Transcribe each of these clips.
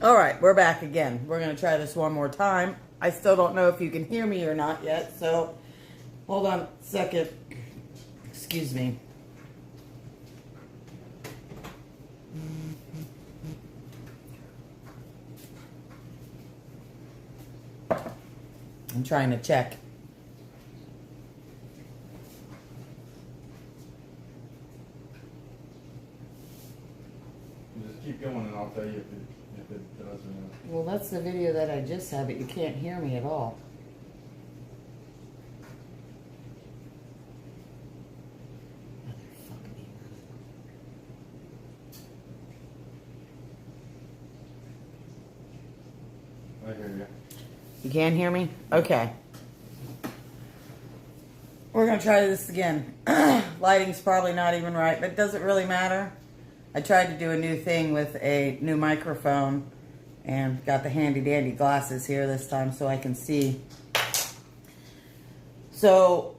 All right, we're back again. We're going to try this one more time. I still don't know if you can hear me or not yet, so hold on a second. Excuse me. I'm trying to check. Just keep going and I'll tell you if it does or not. Well, that's the video that I just had, but you can't hear me at all. I hear you. You can't hear me? Okay. We're going to try this again. Lighting's probably not even right, but it doesn't really matter. I tried to do a new thing with a new microphone and got the handy dandy glasses here this time so I can see. So,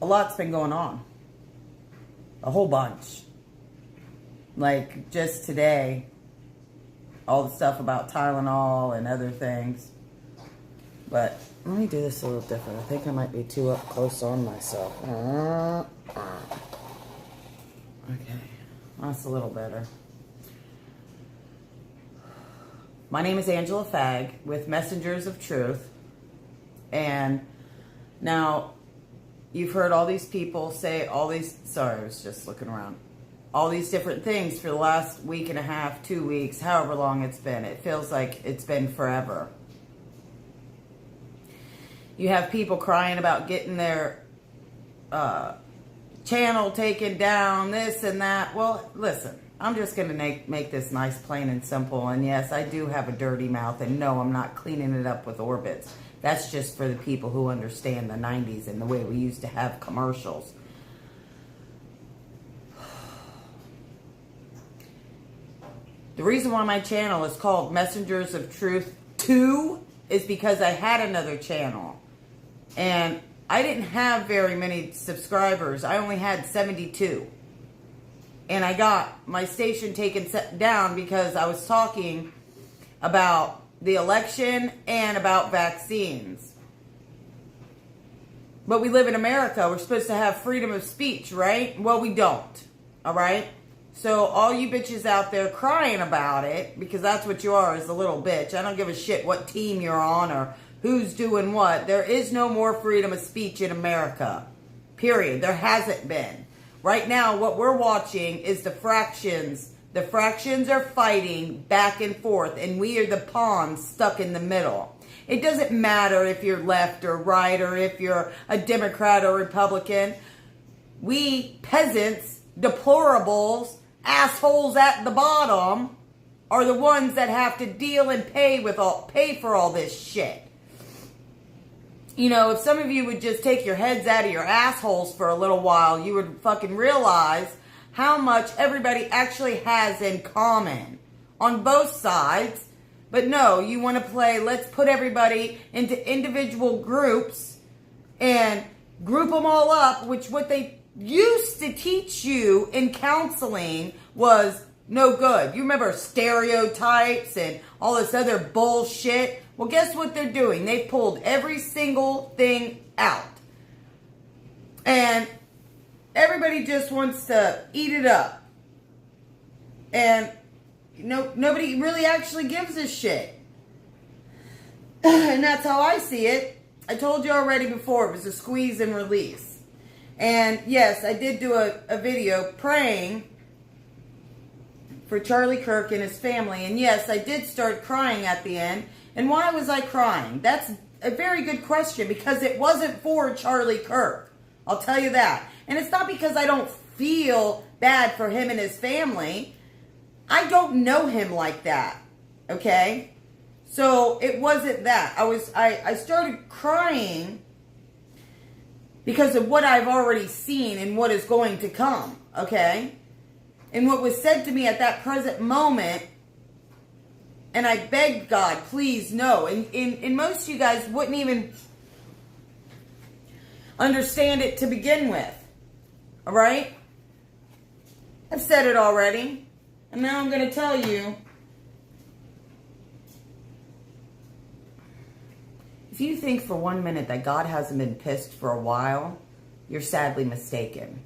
a lot's been going on. A whole bunch. Like, just today, all the stuff about Tylenol and other things. But let me do this a little different. I think I might be too up close on myself. Okay, that's a little better. My name is Angela Fagg with Messengers of Truth. And now, you've heard all these people say all these... Sorry, I was just looking around. All these different things for the last week and a half, 2 weeks, however long it's been. It feels like it's been forever. You have people crying about getting their channel taken down, this and that. Well, listen, I'm just going to make this nice, plain and simple. And yes, I do have a dirty mouth. And no, I'm not cleaning it up with Orbits. That's just for the people who understand the 90s and the way we used to have commercials. The reason why my channel is called Messengers of Truth 2 is because I had another channel. And I didn't have very many subscribers. I only had 72. And I got my station taken down because I was talking about the election and about vaccines. But we live in America. We're supposed to have freedom of speech, right? Well, we don't. All right? So all you bitches out there crying about it, because that's what you are, is a little bitch. I don't give a shit what team you're on or who's doing what. There is no more freedom of speech in America. Period. There hasn't been. Right now, what we're watching is the fractions. The fractions are fighting back and forth, and we are the pawns stuck in the middle. It doesn't matter if you're left or right or if you're a Democrat or Republican. We peasants, deplorables, assholes at the bottom are the ones that have to deal and pay for all this shit. You know, if some of you would just take your heads out of your assholes for a little while, you would fucking realize how much everybody actually has in common on both sides. But no, you want to play, let's put everybody into individual groups and group them all up, which what they used to teach you in counseling was no good. You remember stereotypes and all this other bullshit? Well, guess what they're doing? They've pulled every single thing out. And everybody just wants to eat it up. And nobody really actually gives a shit. And that's how I see it. I told you already before, it was a squeeze and release. And yes, I did do a video praying for Charlie Kirk and his family. And yes, I did start crying at the end. And why was I crying? That's a very good question, because it wasn't for Charlie Kirk. I'll tell you that. And it's not because I don't feel bad for him and his family. I don't know him like that. Okay? So it wasn't that. I started crying because of what I've already seen and what is going to come. Okay? And what was said to me at that present moment, and I begged God, please no. And most of you guys wouldn't even understand it to begin with. Alright? I've said it already. And now I'm going to tell you If you think for 1 minute that God hasn't been pissed for a while, you're sadly mistaken.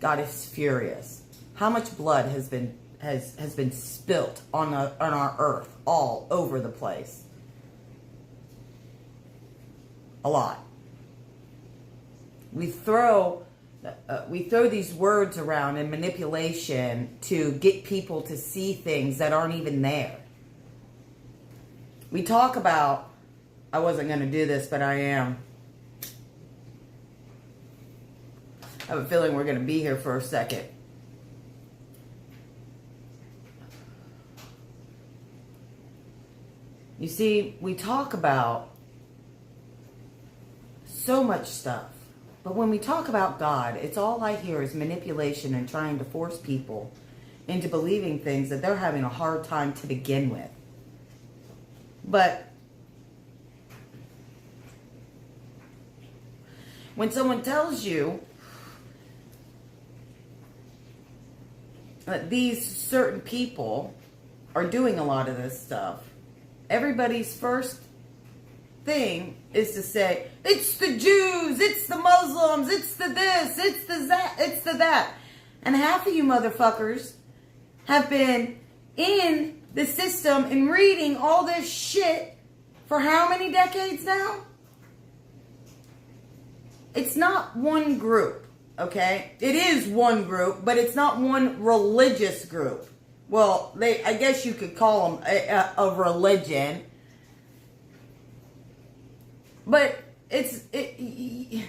God is furious. How much blood has been spilt on our earth all over the place? A lot. We throw these words around in manipulation to get people to see things that aren't even there. We talk about, I wasn't going to do this, but I am. I have a feeling we're going to be here for a second. You see, we talk about so much stuff. But when we talk about God, it's all I hear is manipulation and trying to force people into believing things that they're having a hard time to begin with. But when someone tells you that these certain people are doing a lot of this stuff, everybody's first thing is to say, it's the Jews, it's the Muslims, it's the this, it's the that, it's the that. And half of you motherfuckers have been in the system and reading all this shit for how many decades now? It's not one group, okay? It is one group, but it's not one religious group. Well, I guess you could call them a religion. But they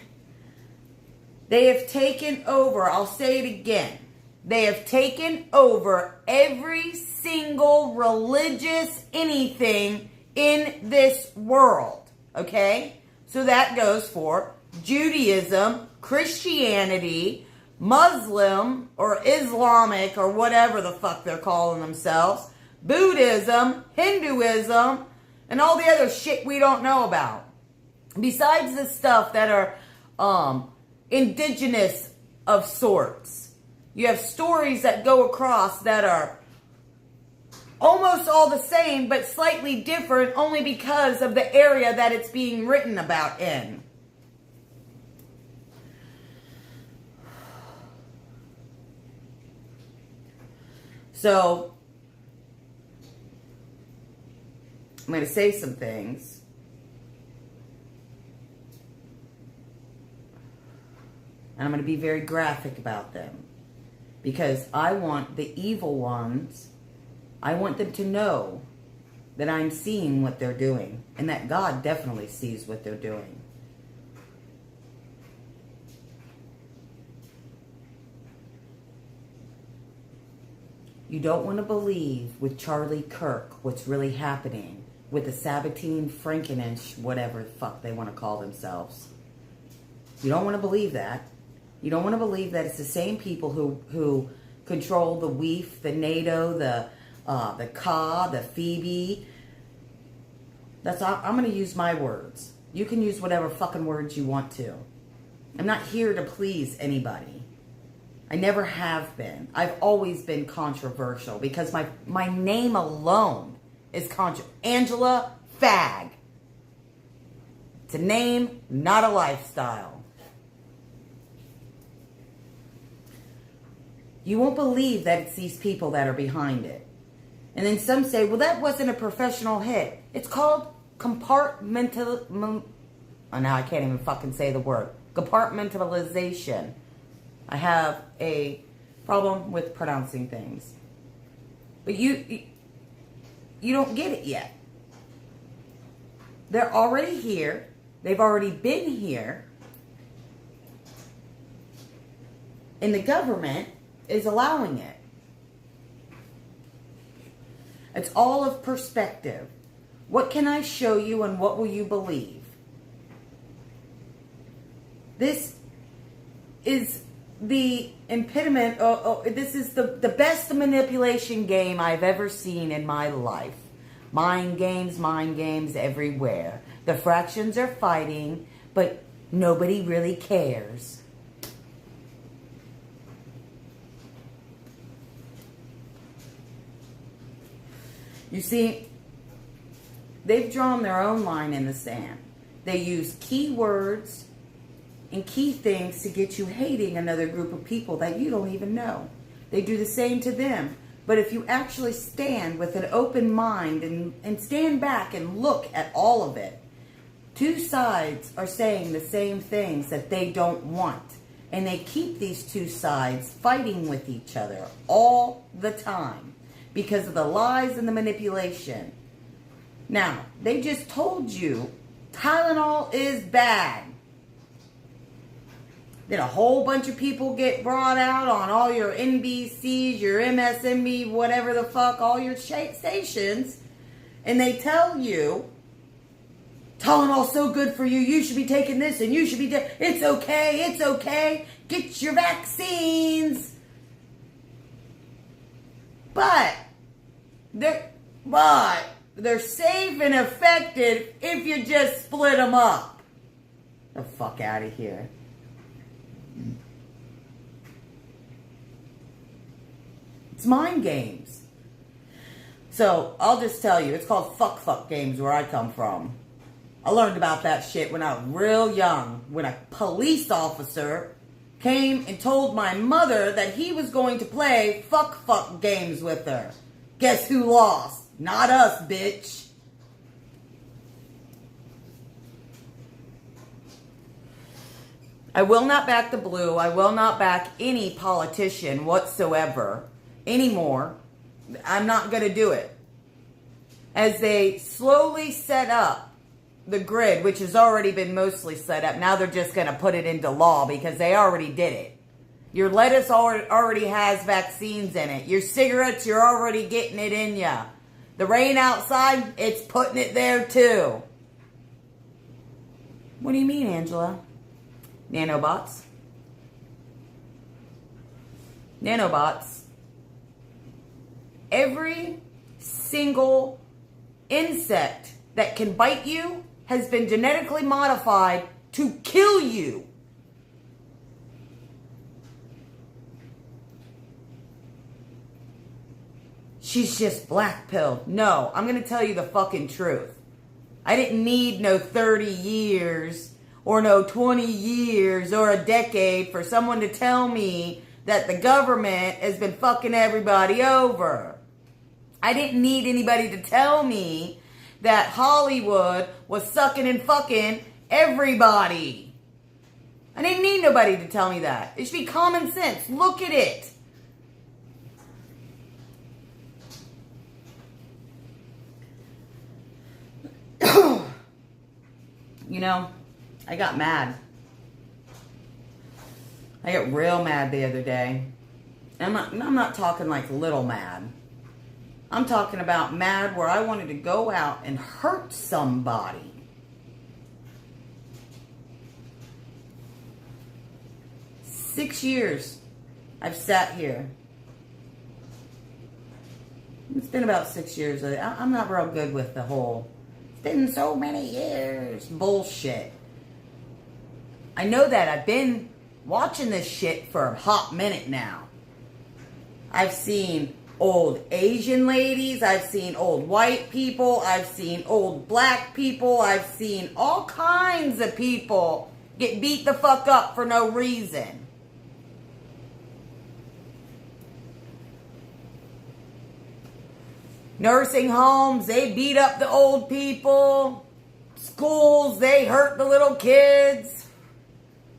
have taken over, I'll say it again, they have taken over every single religious anything in this world, okay? So that goes for Judaism, Christianity, Muslim, or Islamic, or whatever the fuck they're calling themselves, Buddhism, Hinduism, and all the other shit we don't know about. Besides the stuff that are indigenous of sorts. You have stories that go across that are almost all the same, but slightly different only because of the area that it's being written about in. So, I'm going to say some things. And I'm going to be very graphic about them. Because I want the evil ones, I want them to know that I'm seeing what they're doing. And that God definitely sees what they're doing. You don't want to believe with Charlie Kirk what's really happening with the Sabatine Frankenich, whatever the fuck they want to call themselves. You don't want to believe that. You don't want to believe that it's the same people who control the WEF, the NATO, the Ka, the Phoebe. I'm going to use my words. You can use whatever fucking words you want to. I'm not here to please anybody. I never have been. I've always been controversial because my name alone is Angela Fag. It's a name, not a lifestyle. You won't believe that it's these people that are behind it. And then some say, well, that wasn't a professional hit. It's called compartmental... Oh, now I can't even fucking say the word. Compartmentalization. I have a problem with pronouncing things. But you don't get it yet. They're already here. They've already been here. And the government is allowing it. It's all of perspective. What can I show you and what will you believe? This is the impediment. This is the best manipulation game I've ever seen in my life. Mind games everywhere. The fractions are fighting, but nobody really cares. You see, they've drawn their own line in the sand. They use key words and key things to get you hating another group of people that you don't even know. They do the same to them. But if you actually stand with an open mind and stand back and look at all of it, two sides are saying the same things that they don't want. And they keep these two sides fighting with each other all the time because of the lies and the manipulation. Now, they just told you Tylenol is bad. Then a whole bunch of people get brought out on all your NBCs, your MSNBC, whatever the fuck, all your stations. And they tell you, Tylenol's so good for you, you should be taking this and you should be it's okay, get your vaccines. But they're safe and effective if you just split them up. The fuck out of here. It's mind games. So, I'll just tell you, it's called fuck games where I come from. I learned about that shit when I was real young, when a police officer came and told my mother that he was going to play fuck games with her. Guess who lost? Not us, bitch. I will not back the blue. I will not back any politician whatsoever anymore. I'm not going to do it. As they slowly set up the grid, which has already been mostly set up, now they're just going to put it into law because they already did it. Your lettuce already has vaccines in it. Your cigarettes, you're already getting it in ya. The rain outside, it's putting it there too. What do you mean, Angela? Nanobots. Nanobots. Every single insect that can bite you has been genetically modified to kill you. She's just black-pilled. No, I'm going to tell you the fucking truth. I didn't need no 30 years or no 20 years or a decade for someone to tell me that the government has been fucking everybody over. I didn't need anybody to tell me that Hollywood was sucking and fucking everybody. I didn't need nobody to tell me that. It should be common sense. Look at it. You know, I got mad. I got real mad the other day. I'm not talking like little mad. I'm talking about mad where I wanted to go out and hurt somebody. Six years I've sat here. It's been about 6 years. I'm not real good with the whole, it's been so many years bullshit. I know that. I've been watching this shit for a hot minute now. I've seen old Asian ladies. I've seen old white people. I've seen old black people. I've seen all kinds of people get beat the fuck up for no reason. Nursing homes, they beat up the old people. Schools, they hurt the little kids.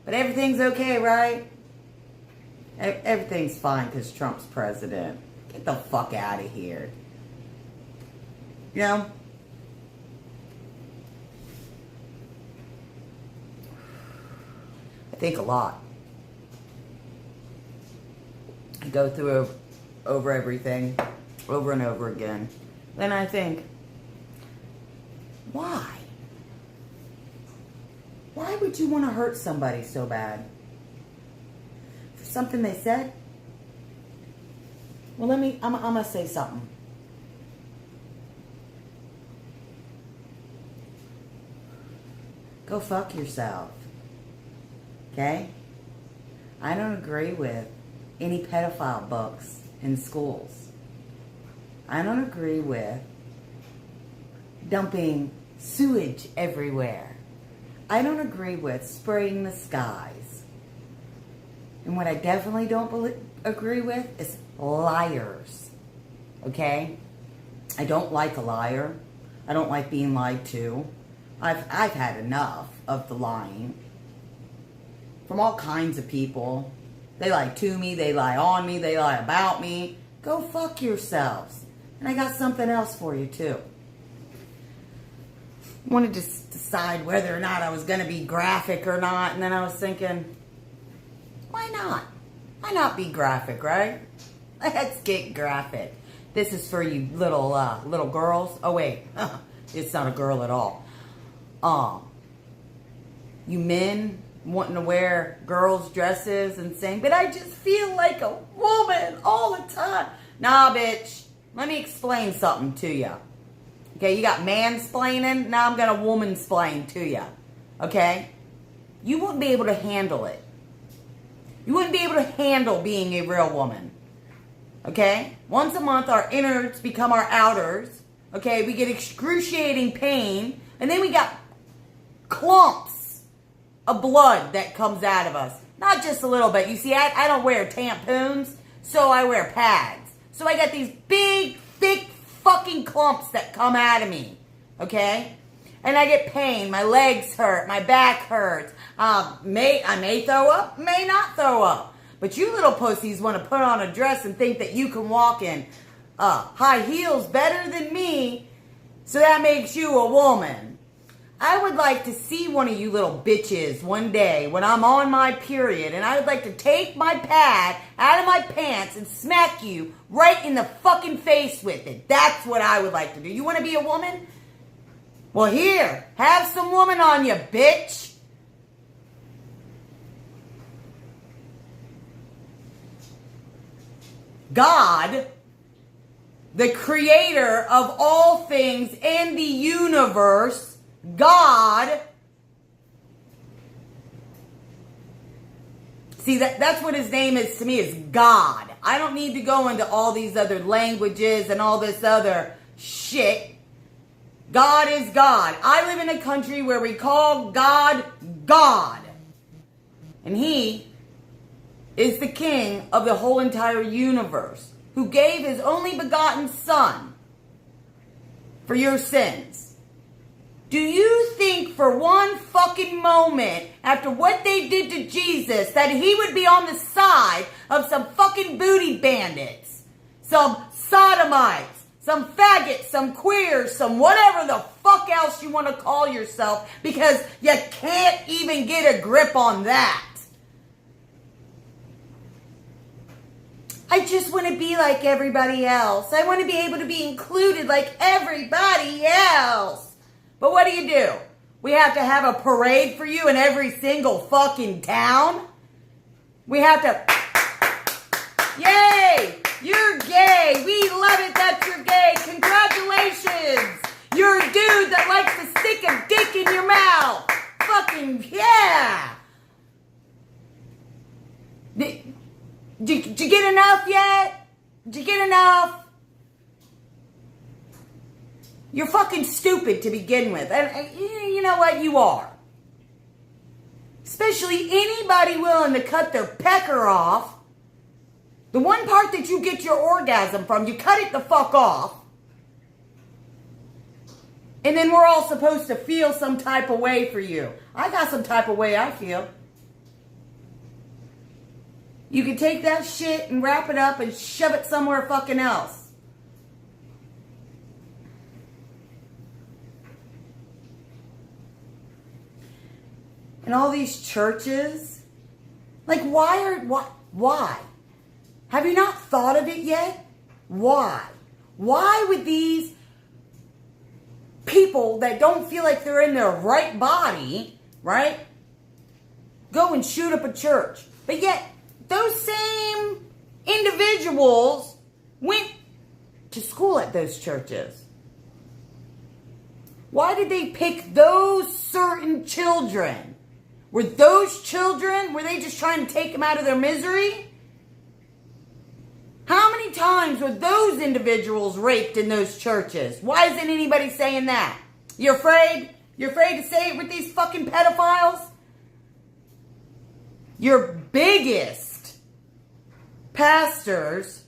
But everything's okay, right? Everything's fine because Trump's president. Get the fuck out of here. You know? I think a lot. I go through over everything, over and over again. Then I think, why? Why would you want to hurt somebody so bad? For something they said? Well, I'm going to say something. Go fuck yourself. Okay? I don't agree with any pedophile books in schools. I don't agree with dumping sewage everywhere. I don't agree with spraying the skies. And what I definitely don't agree with is liars. Okay? I don't like a liar. I don't like being lied to. I've had enough of the lying. From all kinds of people. They lie to me, they lie on me, they lie about me. Go fuck yourselves. And I got something else for you too. I wanted to decide whether or not I was going to be graphic or not, and then I was thinking, why not? Why not be graphic, right? Let's get graphic. This is for you little girls. Oh wait, it's not a girl at all. You men wanting to wear girls' dresses and saying, but I just feel like a woman all the time. Nah, bitch. Let me explain something to you. Okay, you got mansplaining. Now I'm going to womansplain to you. Okay? You wouldn't be able to handle it. You wouldn't be able to handle being a real woman. Okay? Once a month, our innards become our outers. Okay? We get excruciating pain. And then we got clumps of blood that comes out of us. Not just a little bit. You see, I don't wear tampons, so I wear pads. So I got these big, thick fucking clumps that come out of me. Okay? And I get pain. My legs hurt. My back hurts. I may throw up, may not throw up. But you little pussies want to put on a dress and think that you can walk in high heels better than me, so that makes you a woman. I would like to see one of you little bitches one day when I'm on my period, and I would like to take my pad out of my pants and smack you right in the fucking face with it. That's what I would like to do. You want to be a woman? Well, here, have some woman on you, bitch. God, the creator of all things in the universe, God. See, that's what his name is to me, is God. I don't need to go into all these other languages and all this other shit. God is God. I live in a country where we call God, God. And he is the king of the whole entire universe, who gave his only begotten son for your sins. Do you think for one fucking moment, after what they did to Jesus, that he would be on the side of some fucking booty bandits, some sodomites, some faggots, some queers, some whatever the fuck else you want to call yourself, because you can't even get a grip on that? I just want to be like everybody else. I want to be able to be included like everybody else. But what do? We have to have a parade for you in every single fucking town? We have to... Yay! You're gay! We love it that you're gay! Congratulations! You're a dude that likes to stick a dick in your mouth! Fucking yeah! Did you get enough yet? Did you get enough? You're fucking stupid to begin with. And you know what? You are. Especially anybody willing to cut their pecker off. The one part that you get your orgasm from, you cut it the fuck off. And then we're all supposed to feel some type of way for you. I got some type of way I feel. You can take that shit and wrap it up and shove it somewhere fucking else. And all these churches, like why? Have you not thought of it yet? Why? Why would these people that don't feel like they're in their right body, right, go and shoot up a church? But yet, those same individuals went to school at those churches. Why did they pick those certain children? Were those children, were they just trying to take them out of their misery? How many times were those individuals raped in those churches? Why isn't anybody saying that? You're afraid? You're afraid to say it with these fucking pedophiles? Your biggest pastors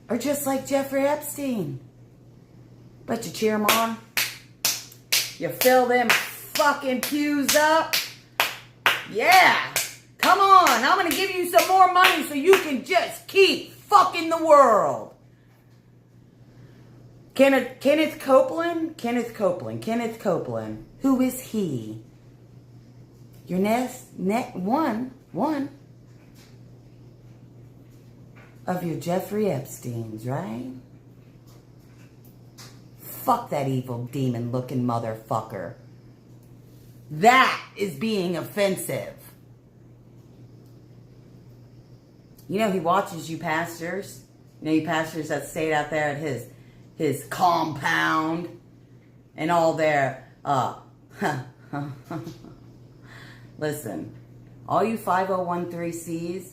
are just like Jeffrey Epstein. But you cheer them on. You fill them fucking pews up. Yeah. Come on. I'm going to give you some more money so you can just keep fucking the world. Kenneth Copeland. Who is he? Your one of your Jeffrey Epsteins, right? Fuck that evil demon looking motherfucker. That is being offensive. You know, he watches you pastors. You know, you pastors that stayed out there at his compound and all their, listen, all you 5013Cs,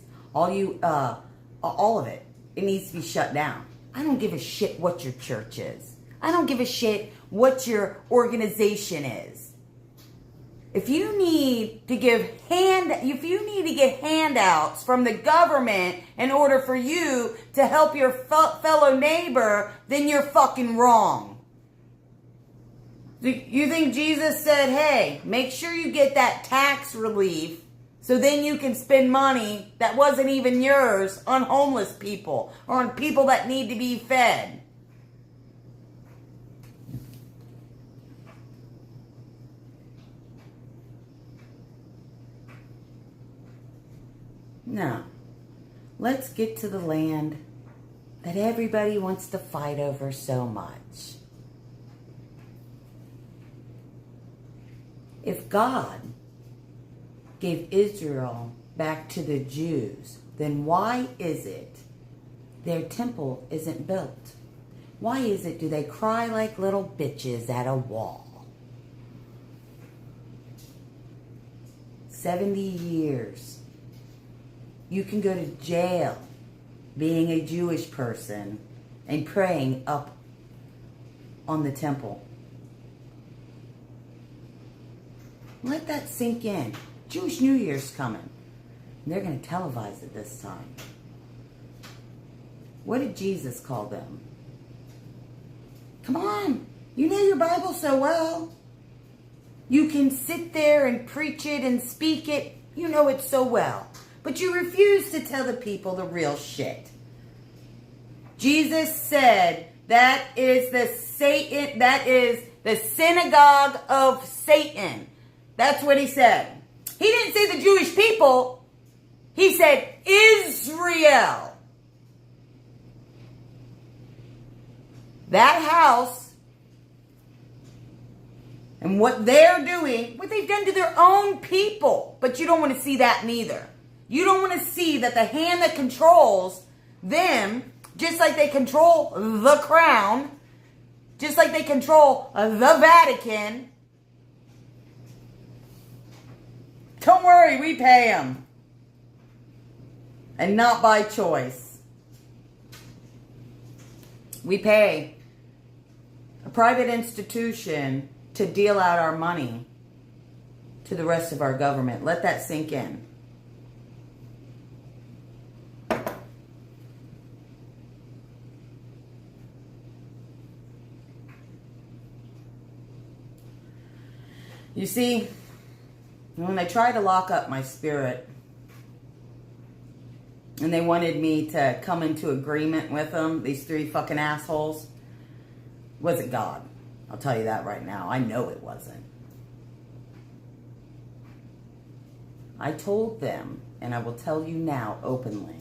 all of it needs to be shut down. I don't give a shit what your church is. I don't give a shit what your organization is. If you need to get handouts from the government in order for you to help your fellow neighbor, then you're fucking wrong. You think Jesus said, hey, make sure you get that tax relief so then you can spend money that wasn't even yours on homeless people or on people that need to be fed? No. Let's get to the land that everybody wants to fight over so much. If God gave Israel back to the Jews, then why is it their temple isn't built? Why is it do they cry like little bitches at a wall? 70 years. You can go to jail being a Jewish person and praying up on the temple. Let that sink in. Jewish New Year's coming. And they're going to televise it this time. What did Jesus call them? Come on. You know your Bible so well. You can sit there and preach it and speak it. You know it so well. But you refuse to tell the people the real shit. Jesus said that is the synagogue of Satan. That's what he said. He didn't say the Jewish people. He said Israel. That house and what they're doing, what they've done to their own people. But you don't want to see that neither. You don't want to see that the hand that controls them, just like they control the crown, just like they control the Vatican. Don't worry, we pay them. And not by choice. We pay a private institution to deal out our money to the rest of our government. Let that sink in. You see, when they tried to lock up my spirit and they wanted me to come into agreement with them, these three fucking assholes, wasn't God. I'll tell you that right now. I know it wasn't. I told them, and I will tell you now openly,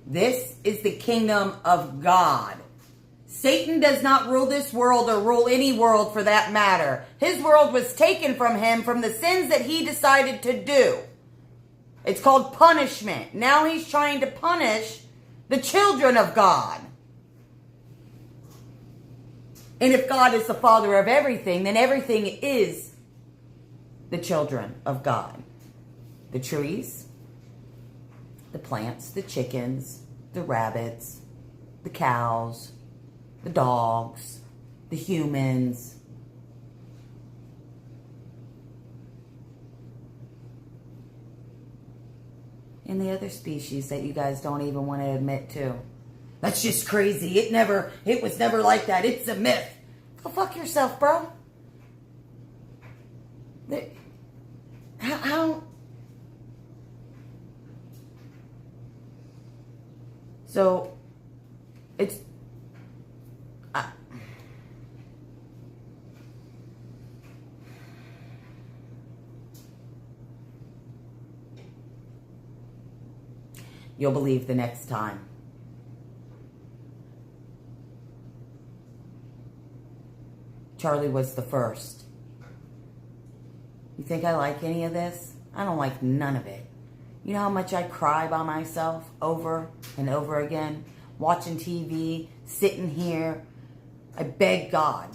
this is the kingdom of God. Satan does not rule this world or rule any world for that matter. His world was taken from him from the sins that he decided to do. It's called punishment. Now he's trying to punish the children of God. And if God is the father of everything, then everything is the children of God. The trees, the plants, the chickens, the rabbits, the cows, the dogs, the humans. And the other species that you guys don't even want to admit to. That's just crazy. It was never like that. It's a myth. Go fuck yourself, bro. How? So, it's... You'll believe the next time. Charlie was the first. You think I like any of this? I don't like none of it. You know how much I cry by myself over and over again? Watching TV, sitting here. I beg God.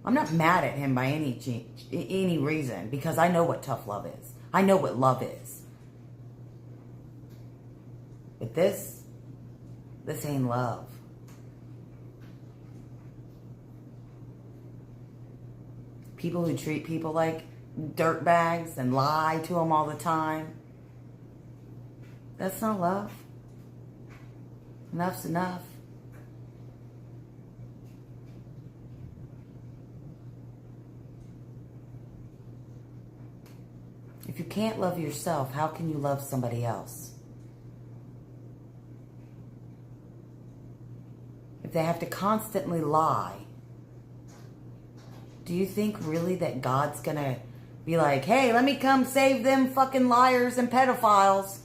I'm not mad at him by any reason, because I know what tough love is. I know what love is. But this ain't love. People who treat people like dirtbags and lie to them all the time. That's not love. Enough's enough. If you can't love yourself, how can you love somebody else? If they have to constantly lie, do you think really that God's gonna be like, hey, let me come save them fucking liars and pedophiles?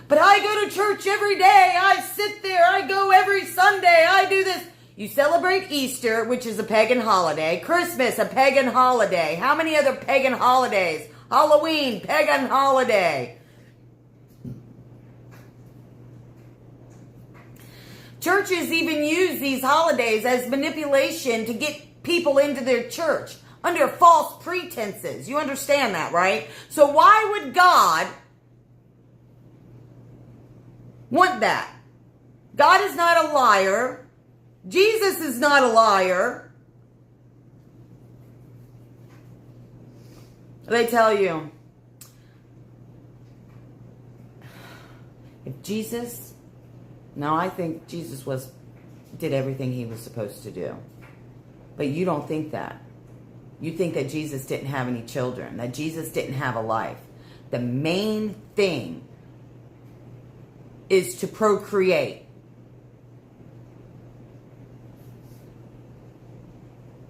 But I go to church every day. I sit there. I go every Sunday. I do this. You celebrate Easter, which is a pagan holiday. Christmas, a pagan holiday. How many other pagan holidays? Halloween, pagan holiday. Churches even use these holidays as manipulation to get people into their church under false pretenses. You understand that, right? So why would God want that? God is not a liar. Jesus is not a liar. They tell you, if Jesus... Now, I think Jesus did everything he was supposed to do. But you don't think that. You think that Jesus didn't have any children, that Jesus didn't have a life. The main thing is to procreate.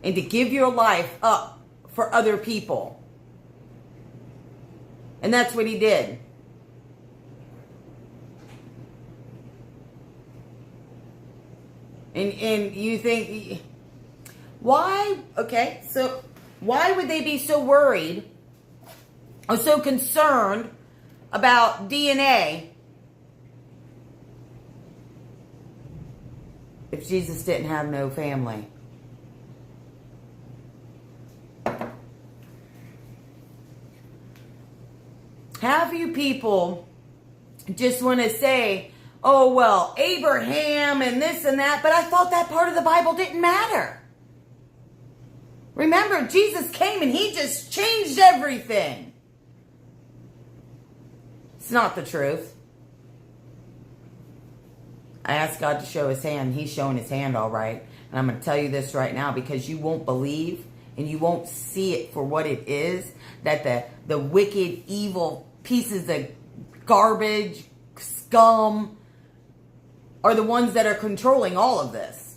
And to give your life up for other people. And that's what he did. And you think, why? Okay, so why would they be so worried or so concerned about DNA if Jesus didn't have no family? Half of you people just want to say, oh, well, Abraham and this and that, but I thought that part of the Bible didn't matter. Remember, Jesus came and he just changed everything. It's not the truth. I asked God to show his hand. He's showing his hand all right. And I'm going to tell you this right now because you won't believe and you won't see it for what it is, that the wicked, evil pieces of garbage, scum, are the ones that are controlling all of this.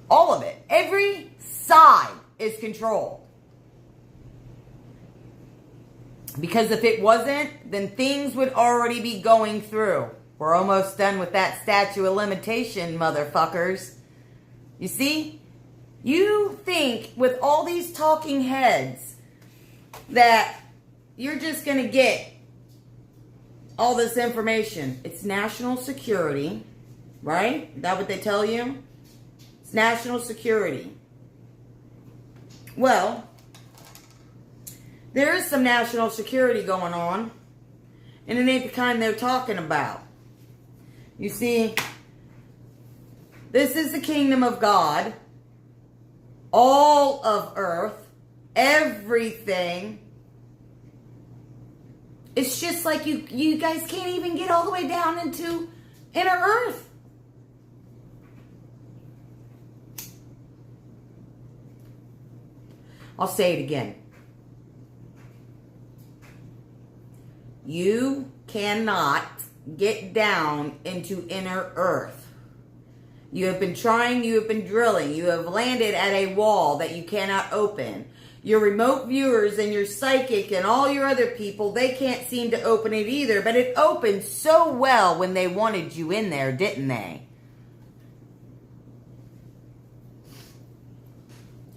All of it. Every side is controlled. Because if it wasn't, then things would already be going through. We're almost done with that statute of limitation, motherfuckers. You see? You think with all these talking heads that you're just going to get all this information. It's national security, right? Is that what they tell you? It's national security. Well, there is some national security going on, and it ain't the kind they're talking about. You see, This is the kingdom of God. All of earth. Everything. It's just like you guys can't even get all the way down into inner earth. I'll say it again. You cannot get down into inner earth. You have been trying, you have been drilling, you have landed at a wall that you cannot open. Your remote viewers and your psychic and all your other people, they can't seem to open it either, but it opened so well when they wanted you in there, didn't they?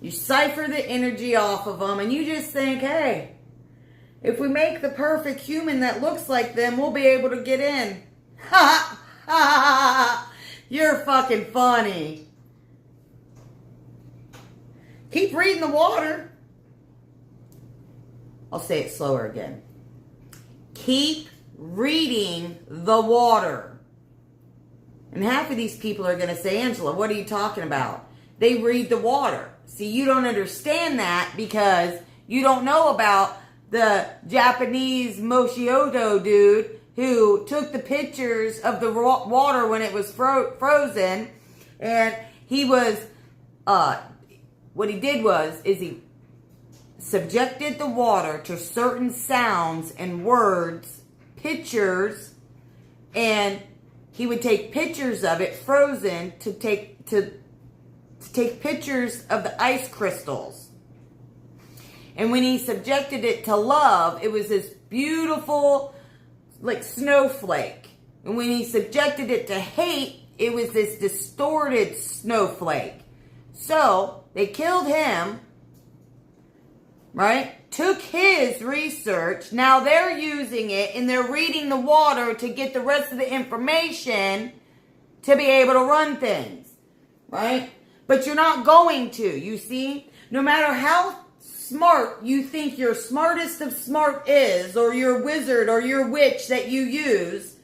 You cipher the energy off of them and you just think, hey, if we make the perfect human that looks like them, we'll be able to get in. Ha ha ha! You're fucking funny. Keep reading the water. I'll say it slower again. Keep reading the water. And half of these people are going to say, Angela, what are you talking about? They read the water. See, you don't understand that because you don't know about the Japanese Moshioto dude who took the pictures of the water when it was frozen, and he was, what he did is he subjected the water to certain sounds and words, pictures, and he would take pictures of it frozen to take pictures of the ice crystals. And when he subjected it to love, it was this beautiful, like snowflake. And when he subjected it to hate, it was this distorted snowflake. So they killed him, right? Took his research. Now they're using it and they're reading the water to get the rest of the information to be able to run things, right? But you're not going to, you see? No matter how smart you think your smartest of smart is, or your wizard or your witch that you use,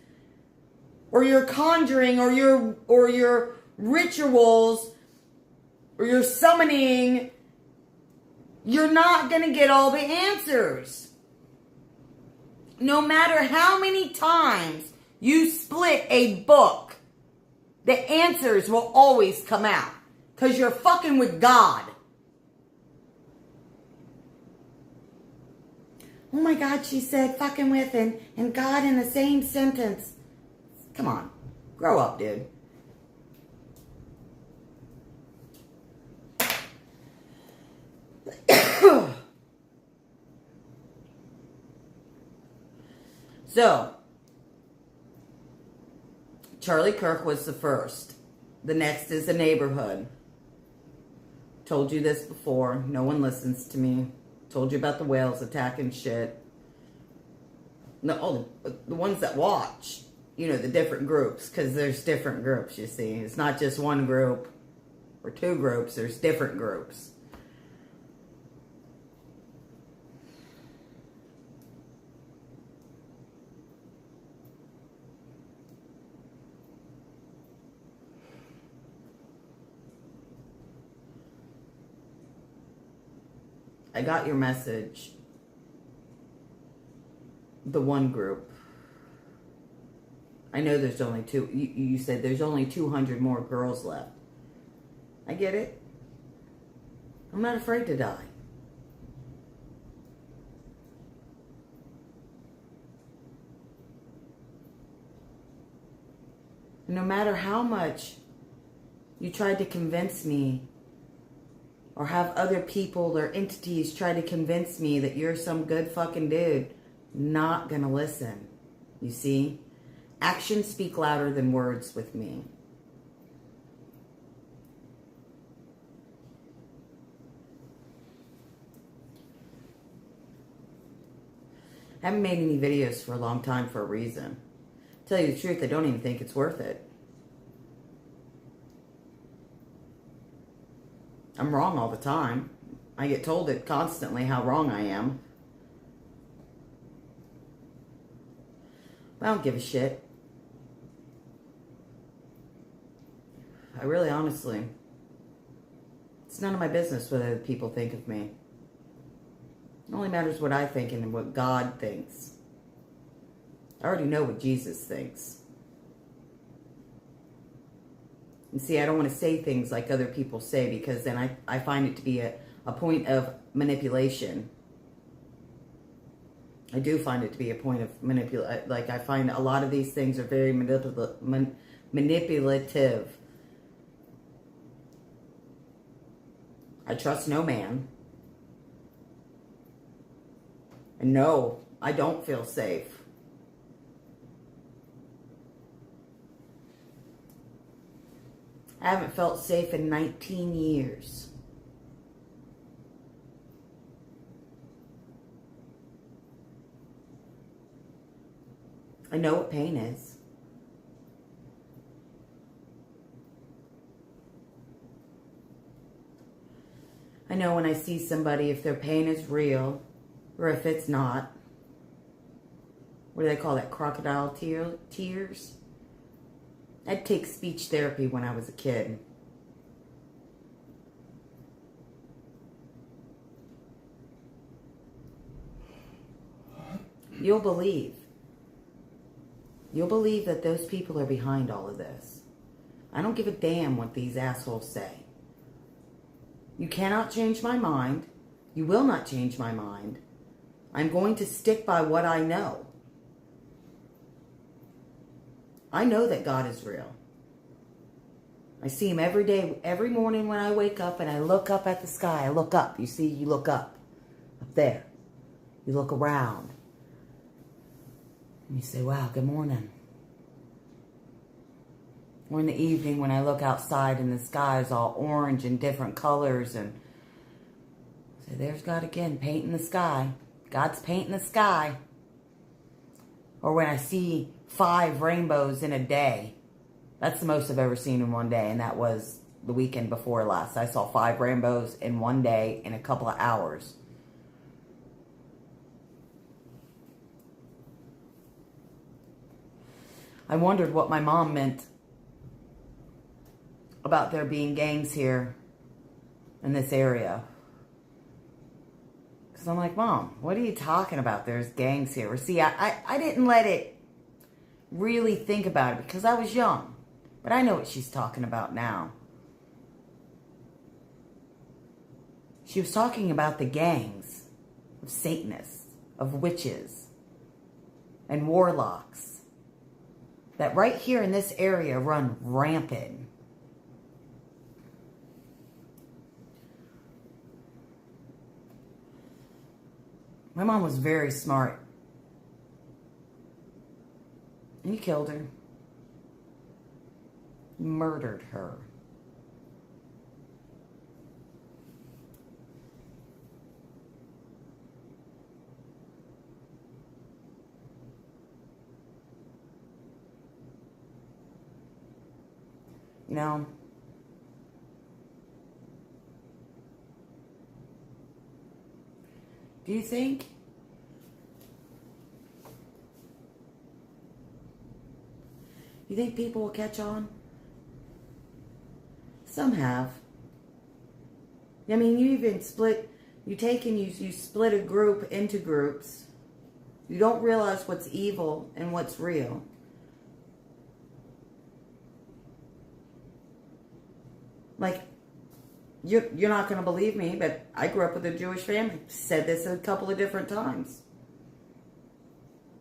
or your conjuring or your rituals or your summoning, you're not going to get all the answers. No matter how many times you split a book, the answers will always come out. Because you're fucking with God. Oh my God, she said fucking with and God in the same sentence. Come on. Grow up, dude. So, Charlie Kirk was the first. The next is the neighborhood. Told you this before. No one listens to me. Told you about the whales attacking shit. No, the ones that watch. You know, the different groups. Because there's different groups, you see. It's not just one group or two groups. There's different groups. I got your message. The one group. I know there's only two. You said there's only 200 more girls left. I get it. I'm not afraid to die. No matter how much you tried to convince me, or have other people or entities try to convince me that you're some good fucking dude, not gonna listen. You see? Actions speak louder than words with me. I haven't made any videos for a long time for a reason. To tell you the truth, I don't even think it's worth it. I'm wrong all the time. I get told it constantly how wrong I am. I don't give a shit. I really honestly, it's none of my business what other people think of me. It only matters what I think and what God thinks. I already know what Jesus thinks. And see, I don't want to say things like other people say because then I find it to be a point of manipulation. I do find it to be a point of manipulation. Like, I find a lot of these things are very manipulative. I trust no man. And no, I don't feel safe. I haven't felt safe in 19 years. I know what pain is. I know when I see somebody if their pain is real or if it's not. What do they call that? Crocodile tears? I'd take speech therapy when I was a kid. You'll believe. You'll believe that those people are behind all of this. I don't give a damn what these assholes say. You cannot change my mind. You will not change my mind. I'm going to stick by what I know. I know that God is real. I see him every day, every morning when I wake up and I look up at the sky. I look up. You see, you look up there. You look around. And you say, wow, good morning. Or in the evening when I look outside and the sky is all orange and different colors and I say, there's God again, painting the sky. God's painting the sky. Or when I see 5 rainbows in a day. That's the most I've ever seen in one day, and that was the weekend before last. I saw 5 rainbows in one day in a couple of hours. I wondered what my mom meant about there being gangs here in this area. Because I'm like, Mom, what are you talking about? There's gangs here. See, I didn't let it really think about it because I was young. But I know what she's talking about now. She was talking about the gangs of Satanists, of witches, and warlocks that right here in this area run rampant. My mom was very smart. And you killed her. You murdered her. You know, do you think people will catch on? Some have. I mean, you even split, you split a group into groups. You don't realize what's evil and what's real. Like, you're not going to believe me, but I grew up with a Jewish family. Said this a couple of different times.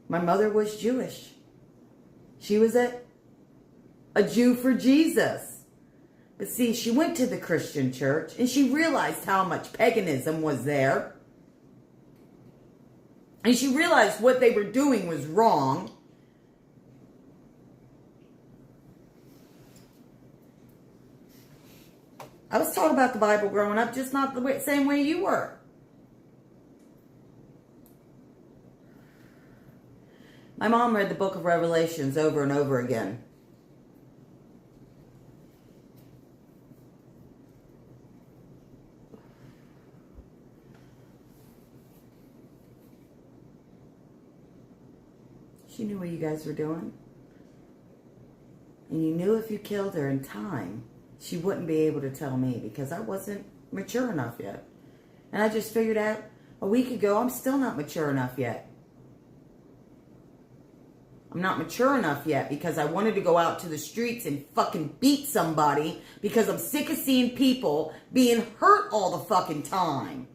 My mother was Jewish. She was a Jew for Jesus. But see, she went to the Christian church and she realized how much paganism was there. And she realized what they were doing was wrong. I was taught about the Bible growing up, just not the same way you were. My mom read the book of Revelations over and over again. She knew what you guys were doing. And you knew if you killed her in time, she wouldn't be able to tell me because I wasn't mature enough yet. And I just figured out a week ago, I'm still not mature enough yet. I'm not mature enough yet because I wanted to go out to the streets and fucking beat somebody because I'm sick of seeing people being hurt all the fucking time.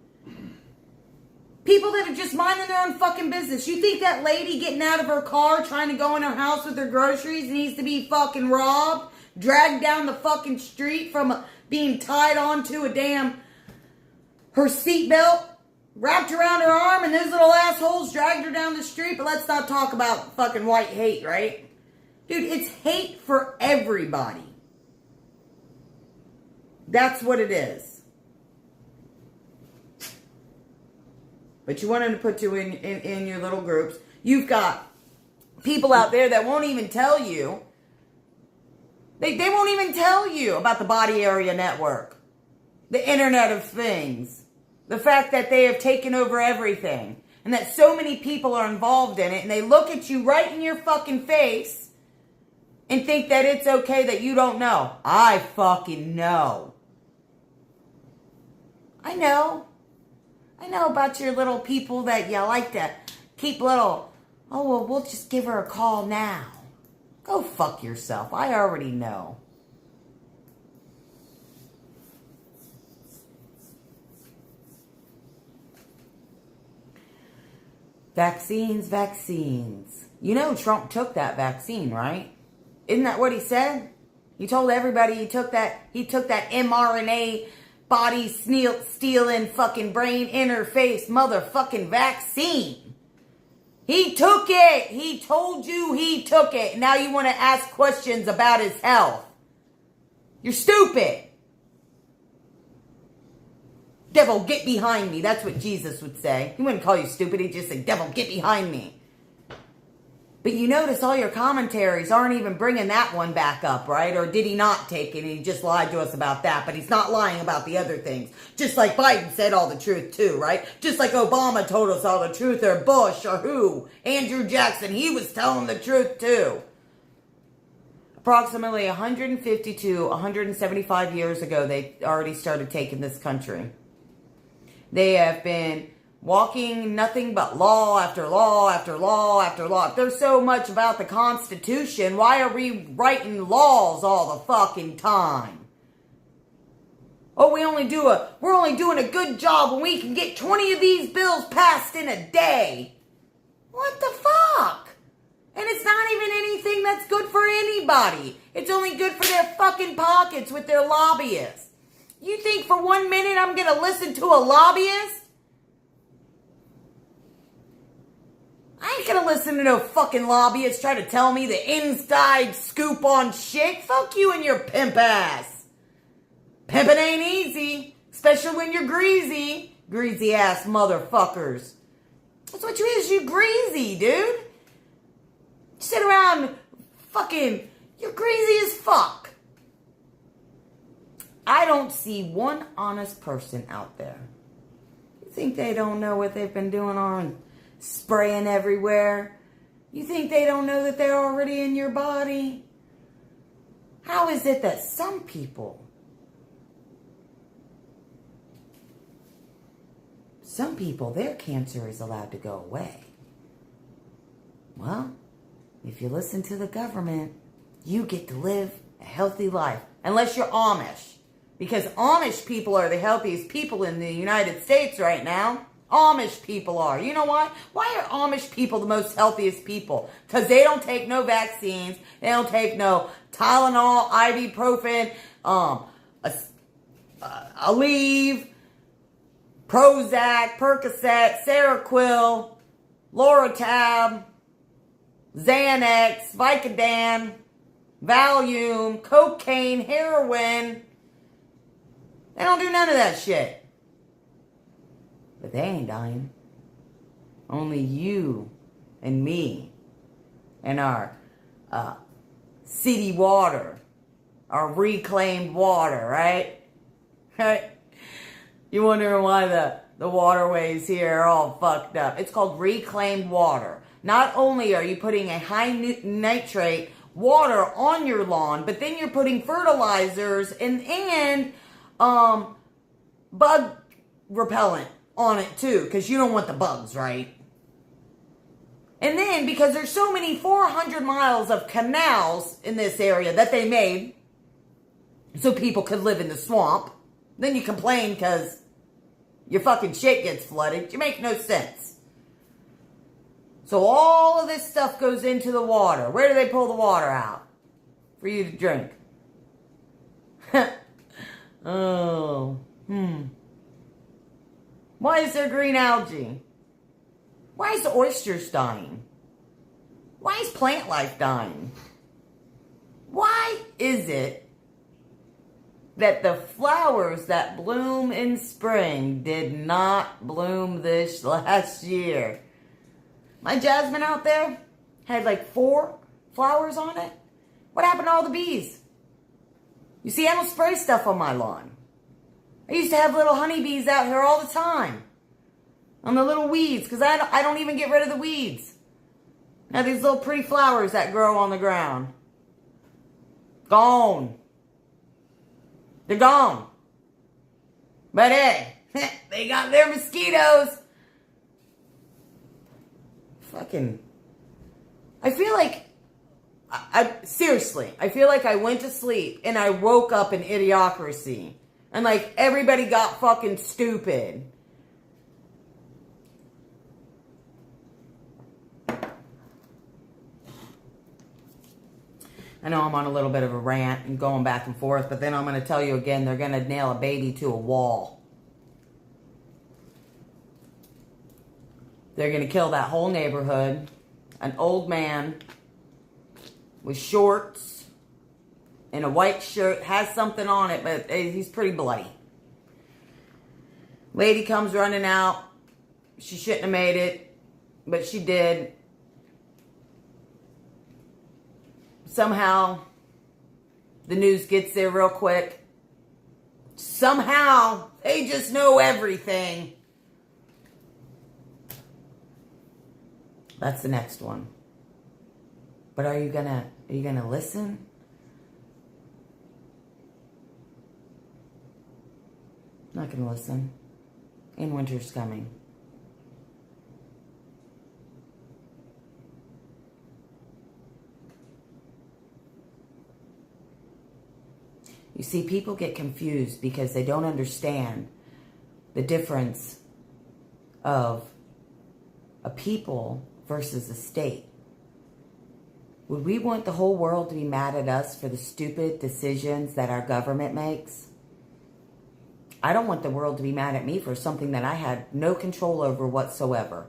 People that are just minding their own fucking business. You think that lady getting out of her car trying to go in her house with her groceries needs to be fucking robbed? Dragged down the fucking street from being tied onto a damn... her seatbelt? Wrapped around her arm and those little assholes dragged her down the street. But let's not talk about fucking white hate, right? Dude, it's hate for everybody. That's what it is. But you want them to put you in your little groups. You've got people out there that won't even tell you. They won't even tell you about the body area network. The Internet of Things. The fact that they have taken over everything. And that so many people are involved in it. And they look at you right in your fucking face. And think that it's okay that you don't know. I fucking know. I know. I know about your little people that you like to keep little... oh, well, we'll just give her a call now. Go fuck yourself. I already know. Vaccines, vaccines. You know Trump took that vaccine, right? Isn't that what he said? He told everybody he took that mRNA body stealing fucking brain interface motherfucking vaccine. He took it. He told you he took it. Now you want to ask questions about his health. You're stupid. Devil, get behind me. That's what Jesus would say. He wouldn't call you stupid. He'd just say, devil, get behind me. But you notice all your commentaries aren't even bringing that one back up, right? Or did he not take it and he just lied to us about that? But he's not lying about the other things. Just like Biden said all the truth too, right? Just like Obama told us all the truth, or Bush, or who? Andrew Jackson, he was telling the truth too. Approximately 150 to 175 years ago, they already started taking this country. They have been walking nothing but law after law after law after law. If there's so much about the Constitution, why are we writing laws all the fucking time? Oh, we're only doing a good job when we can get 20 of these bills passed in a day. What the fuck? And it's not even anything that's good for anybody. It's only good for their fucking pockets with their lobbyists. You think for 1 minute I'm going to listen to a lobbyist? I ain't going to listen to no fucking lobbyist try to tell me the inside scoop on shit. Fuck you and your pimp ass. Pimping ain't easy, especially when you're greasy. Greasy ass motherfuckers. That's what you is, you greasy, dude. You sit around fucking, you're greasy as fuck. I don't see one honest person out there. You think they don't know what they've been doing on spraying everywhere? You think they don't know that they're already in your body? How is it that some people, their cancer is allowed to go away? Well, if you listen to the government, you get to live a healthy life. Unless you're Amish. Because Amish people are the healthiest people in the United States right now. Amish people are. You know why? Why are Amish people the most healthiest people? Because they don't take no vaccines. They don't take no Tylenol, ibuprofen, Aleve, Prozac, Percocet, Seroquel, Loratab, Xanax, Vicodin, Valium, cocaine, heroin. They don't do none of that shit. But they ain't dying. Only you and me and our city water, our reclaimed water, right? Right? You wondering why the waterways here are all fucked up. It's called reclaimed water. Not only are you putting a high nitrate water on your lawn, but then you're putting fertilizers and bug repellent on it too, because you don't want the bugs, right? And then, because there's so many 400 miles of canals in this area that they made so people could live in the swamp, then you complain because your fucking shit gets flooded. You make no sense. So all of this stuff goes into the water. Where do they pull the water out? For you to drink. Why is there green algae? Why is the oysters dying? Why is plant life dying? Why is it that the flowers that bloom in spring did not bloom this last year? My jasmine out there had like 4 flowers on it. What happened to all the bees? You see, I don't spray stuff on my lawn. I used to have little honeybees out here all the time. On the little weeds, because I don't even get rid of the weeds. Now these little pretty flowers that grow on the ground. Gone. They're gone. But hey, they got their mosquitoes. Fucking. I feel like, seriously, I feel like I went to sleep and I woke up in Idiocracy. And like everybody got fucking stupid. I know I'm on a little bit of a rant and going back and forth, but then I'm going to tell you again, they're going to nail a baby to a wall. They're going to kill that whole neighborhood. An old man with shorts and a white shirt, has something on it, but he's pretty bloody. Lady comes running out. She shouldn't have made it, but she did. Somehow, the news gets there real quick. Somehow, they just know everything. That's the next one. But are you gonna listen? Not gonna listen. And winter's coming. You see, people get confused because they don't understand the difference of a people versus a state. Would we want the whole world to be mad at us for the stupid decisions that our government makes? I don't want the world to be mad at me for something that I had no control over whatsoever.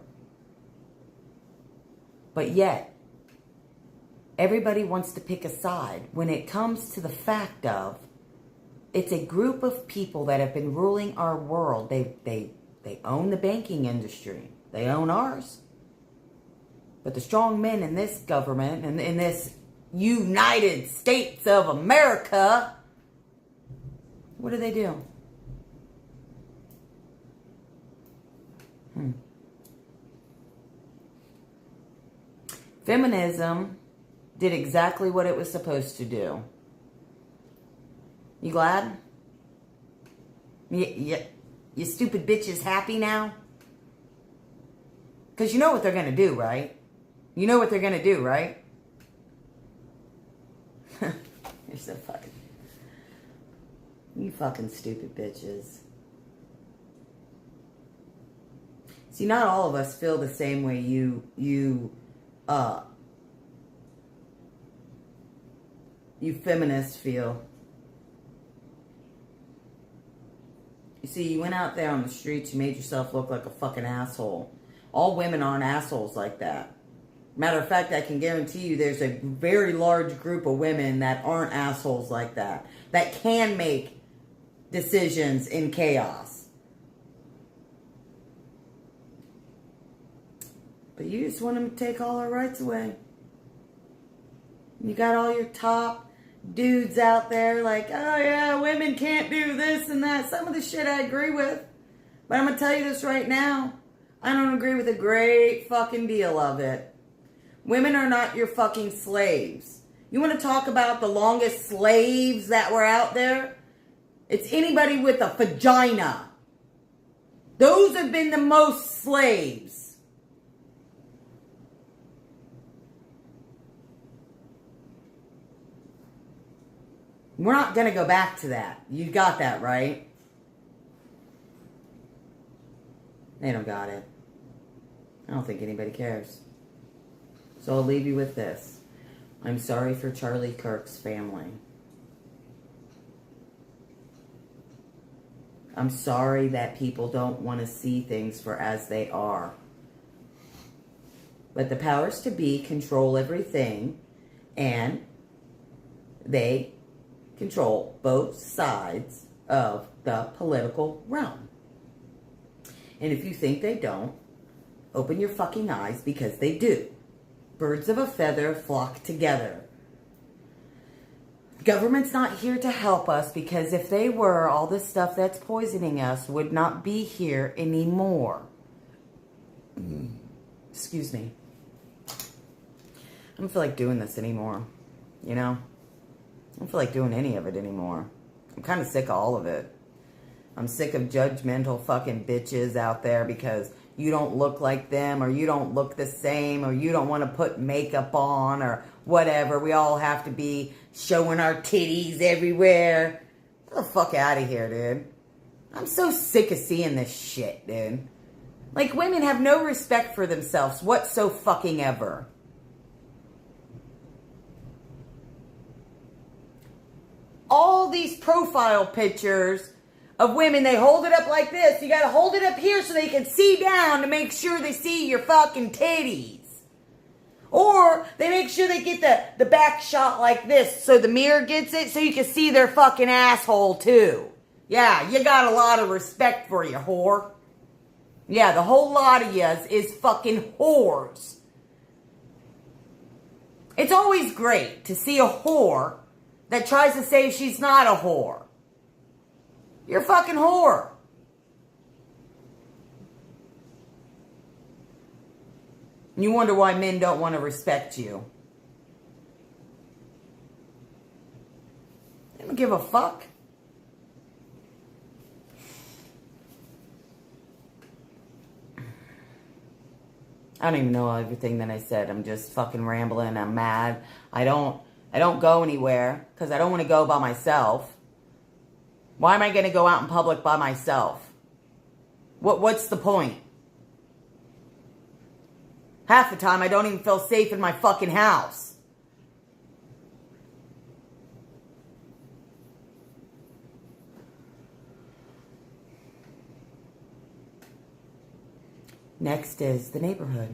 But yet, everybody wants to pick a side when it comes to the fact of it's a group of people that have been ruling our world. They own the banking industry. They own ours. But the strong men in this government and in this United States of America, what do? Feminism did exactly what it was supposed to do. You glad? You stupid bitches happy now? Because you know what they're going to do, right? You know what they're going to do, right? You're so fucking... You fucking stupid bitches. See, not all of us feel the same way you feminists feel. You see, you went out there on the streets, you made yourself look like a fucking asshole. All women aren't assholes like that. Matter of fact, I can guarantee you there's a very large group of women that aren't assholes like that. That can make decisions in chaos. But you just want them to take all our rights away. You got all your top dudes out there like, oh yeah, women can't do this and that. Some of the shit I agree with. But I'm going to tell you this right now. I don't agree with a great fucking deal of it. Women are not your fucking slaves. You want to talk about the longest slaves that were out there? It's anybody with a vagina. Those have been the most slaves. We're not going to go back to that. You got that, right? They don't got it. I don't think anybody cares. So I'll leave you with this. I'm sorry for Charlie Kirk's family. I'm sorry that people don't want to see things for as they are. But the powers to be control everything, and they control both sides of the political realm. And if you think they don't, open your fucking eyes, because they do. Birds of a feather flock together. The government's not here to help us, because if they were, all this stuff that's poisoning us would not be here anymore. Excuse me. I don't feel like doing this anymore. You know? I don't feel like doing any of it anymore. I'm kind of sick of all of it. I'm sick of judgmental fucking bitches out there because you don't look like them, or you don't look the same, or you don't want to put makeup on, or whatever. We all have to be showing our titties everywhere. Get the fuck out of here, dude. I'm so sick of seeing this shit, dude. Like, women have no respect for themselves whatsoever. All these profile pictures of women, they hold it up like this. You gotta hold it up here so they can see down to make sure they see your fucking titties. Or they make sure they get the back shot like this so the mirror gets it so you can see their fucking asshole too. Yeah, you got a lot of respect for you, whore. Yeah, the whole lot of yous is fucking whores. It's always great to see a whore that tries to say she's not a whore. You're a fucking whore. You wonder why men don't want to respect you. They don't give a fuck. I don't even know everything that I said. I'm just fucking rambling. I'm mad. I don't go anywhere because I don't want to go by myself. Why am I going to go out in public by myself? What's the point? Half the time I don't even feel safe in my fucking house. Next is the neighborhood.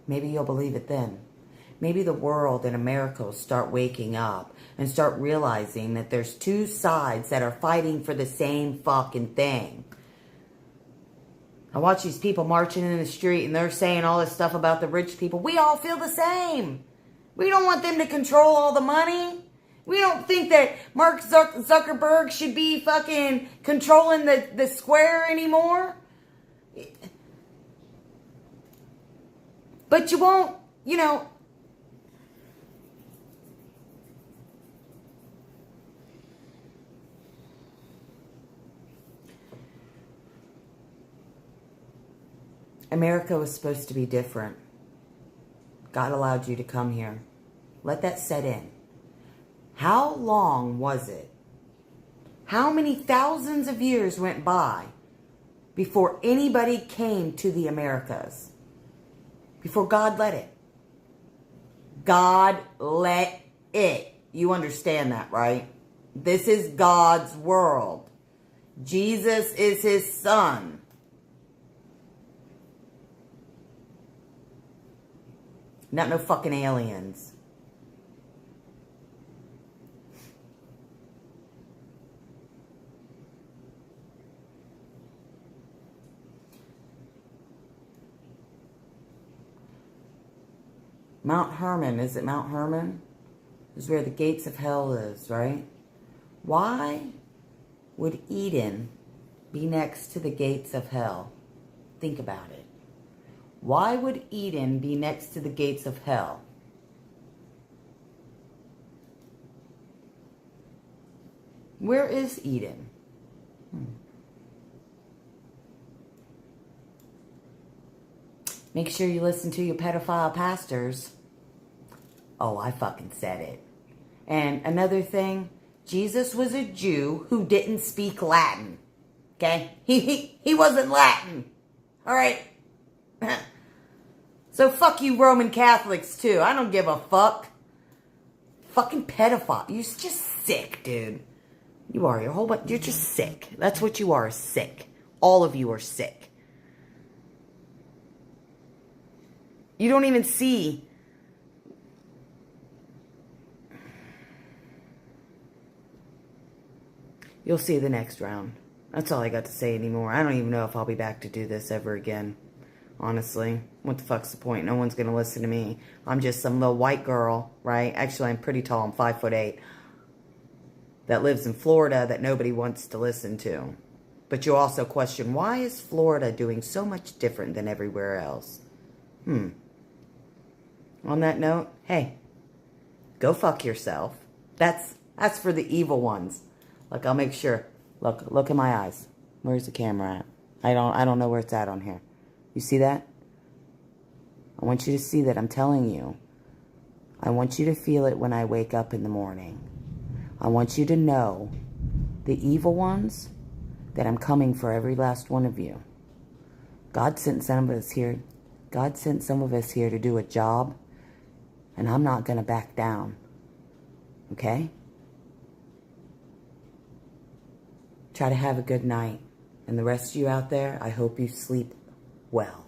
Maybe you'll believe it then. Maybe the world and America will start waking up and start realizing that there's two sides that are fighting for the same fucking thing. I watch these people marching in the street and they're saying all this stuff about the rich people. We all feel the same. We don't want them to control all the money. We don't think that Mark Zuckerberg should be fucking controlling the square anymore. But you won't, you know. America was supposed to be different. God allowed you to come here. Let that set in. How long was it? How many thousands of years went by before anybody came to the Americas? Before God let it. God let it. You understand that, right? This is God's world. Jesus is his son. Not no fucking aliens. Mount Hermon, is it Mount Hermon? Is where the gates of hell is, right? Why would Eden be next to the gates of hell? Think about it. Why would Eden be next to the gates of hell? Where is Eden? Make sure you listen to your pedophile pastors. Oh, I fucking said it. And another thing, Jesus was a Jew who didn't speak Latin. Okay? He wasn't Latin. All right? So fuck you Roman Catholics too. I don't give a fuck. Fucking pedophile. You're just sick, dude. You are. You're just sick. That's what you are, sick. All of you are sick. You don't even see. You'll see the next round. That's all I got to say anymore. I don't even know if I'll be back to do this ever again. Honestly. What the fuck's the point? No one's going to listen to me. I'm just some little white girl, right? Actually, I'm pretty tall. I'm 5'8". That lives in Florida that nobody wants to listen to. But you also question, why is Florida doing so much different than everywhere else? On that note, hey, go fuck yourself. That's for the evil ones. Look, I'll make sure. Look in my eyes. Where's the camera at? I don't know where it's at on here. You see that? I want you to see that I'm telling you. I want you to feel it when I wake up in the morning. I want you to know, the evil ones, that I'm coming for every last one of you. God sent some of us here. God sent some of us here to do a job, and I'm not going to back down. Okay? Try to have a good night. And the rest of you out there, I hope you sleep well.